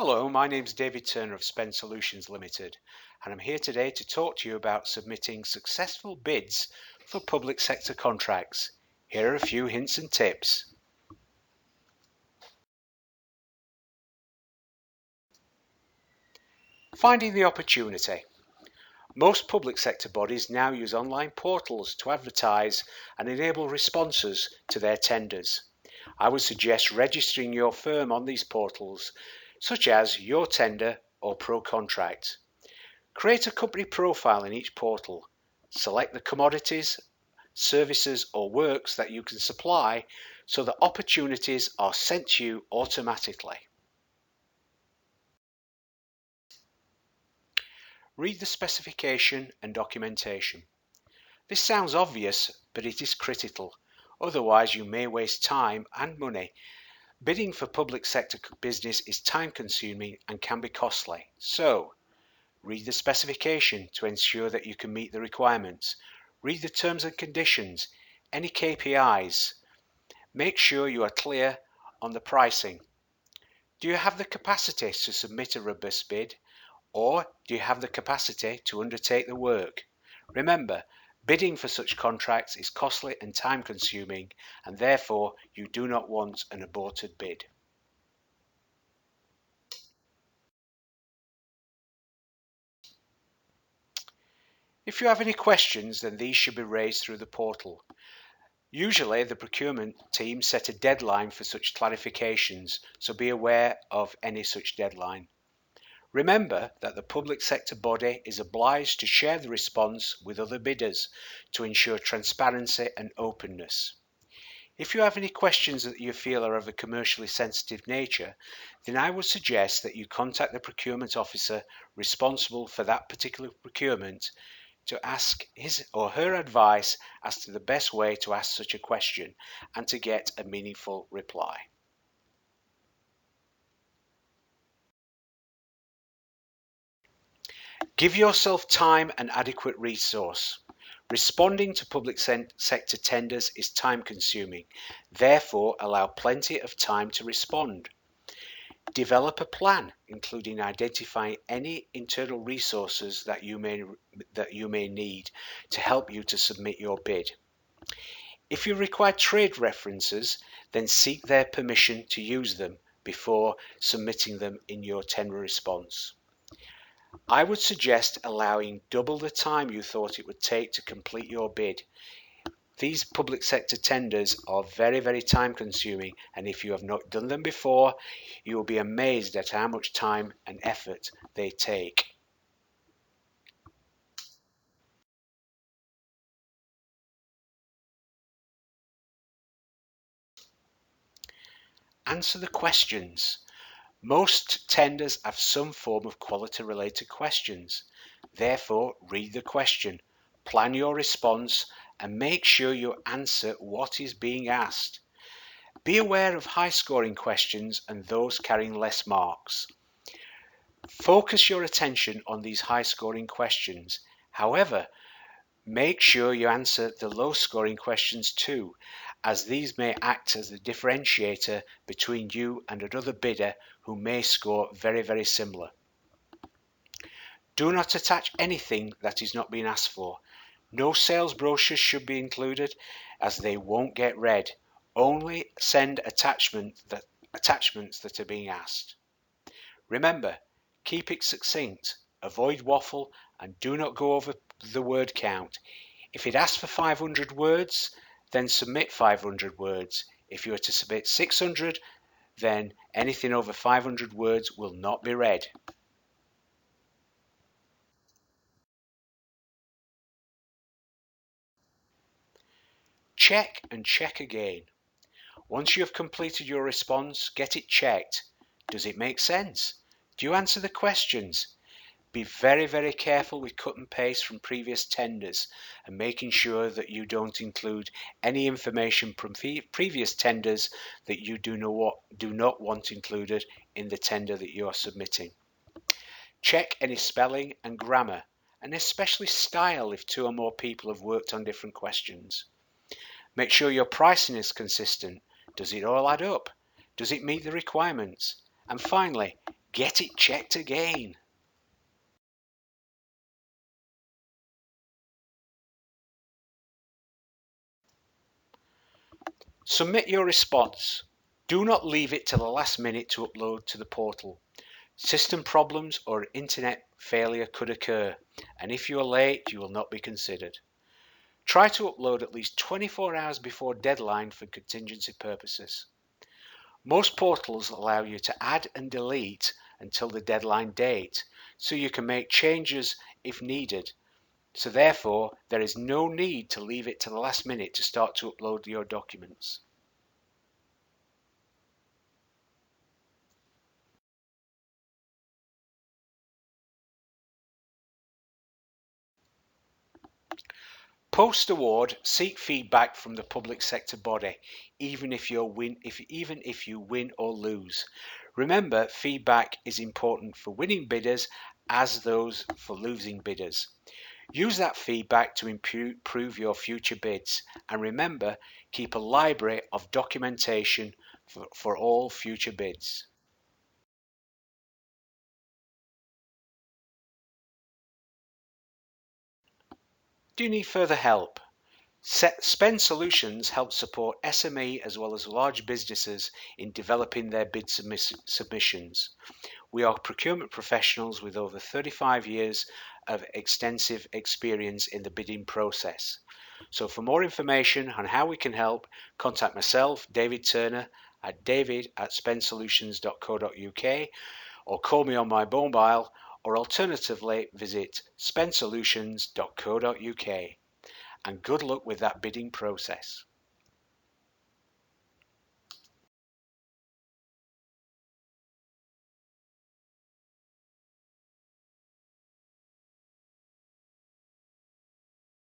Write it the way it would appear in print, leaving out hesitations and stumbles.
Hello, my name is David Turner of Spend Solutions Limited, and I'm here today to talk to you about submitting successful bids for public sector contracts. Here are a few hints and tips. Finding the opportunity. Most public sector bodies now use online portals to advertise and enable responses to their tenders. I would suggest registering your firm on these portals, such as Your Tender or ProContract. Create a company profile in each portal. Select the commodities, services or works that you can supply so that opportunities are sent to you automatically. Read the specification and documentation. This sounds obvious, but it is critical. Otherwise, you may waste time and money. Bidding for public sector business is time consuming and can be costly. So, read the specification to ensure that you can meet the requirements. Read the terms and conditions, any KPIs. Make sure you are clear on the pricing. Do you have the capacity to submit a robust bid, or do you have the capacity to undertake the work? Remember, bidding for such contracts is costly and time consuming, and therefore you do not want an aborted bid. If you have any questions, then these should be raised through the portal. Usually, the procurement team set a deadline for such clarifications, so be aware of any such deadline. Remember that the public sector body is obliged to share the response with other bidders to ensure transparency and openness. If you have any questions that you feel are of a commercially sensitive nature, then I would suggest that you contact the procurement officer responsible for that particular procurement to ask his or her advice as to the best way to ask such a question and to get a meaningful reply. Give yourself time and adequate resource. Responding to public sector tenders is time consuming, therefore allow plenty of time to respond. Develop a plan, including identifying any internal resources that you may need to help you to submit your bid. If you require trade references, then seek their permission to use them before submitting them in your tender response. I would suggest allowing double the time you thought it would take to complete your bid. These public sector tenders are very time consuming, and if you have not done them before, you will be amazed at how much time and effort they take. Answer the questions. Most tenders have some form of quality related questions. Therefore, read the question, plan your response, and make sure you answer what is being asked. Be aware of high scoring questions and those carrying less marks. Focus your attention on these high scoring questions. However, make sure you answer the low scoring questions too, as these may act as the differentiator between you and another bidder who may score very similar. Do not attach anything that is not being asked for. No sales brochures should be included, as they won't get read. Only send attachments that are being asked. Remember, keep it succinct, avoid waffle, and do not go over the word count. If it asks for 500 words, then submit 500 words. If you are to submit 600, then anything over 500 words will not be read. Check and check again. Once you have completed your response, get it checked. Does it make sense? Do you answer the questions? Be very careful with cut and paste from previous tenders and making sure that you don't include any information from previous tenders that you do not want included in the tender that you are submitting. Check any spelling and grammar, and especially style if two or more people have worked on different questions. Make sure your pricing is consistent. Does it all add up? Does it meet the requirements? And finally, Get it checked again. Submit your response. Do not leave it to the last minute to upload to the portal. System problems or internet failure could occur, and if you are late, you will not be considered. Try to upload at least 24 hours before deadline for contingency purposes. Most portals allow you to add and delete until the deadline date, so you can make changes if needed. So therefore, there is no need to leave it to the last minute to start to upload your documents. Post-award, seek feedback from the public sector body, even if you win or lose. Remember, feedback is important for winning bidders as those for losing bidders. Use that feedback to improve your future bids, and remember, keep a library of documentation for all future bids. Do you need further help? Spend Solutions helps support SME as well as large businesses in developing their bid submissions. We are procurement professionals with over 35 years of extensive experience in the bidding process. So for more information on how we can help, contact myself, David Turner, at david@spendsolutions.co.uk, or call me on my mobile, or alternatively visit spendsolutions.co.uk. And good luck with that bidding process.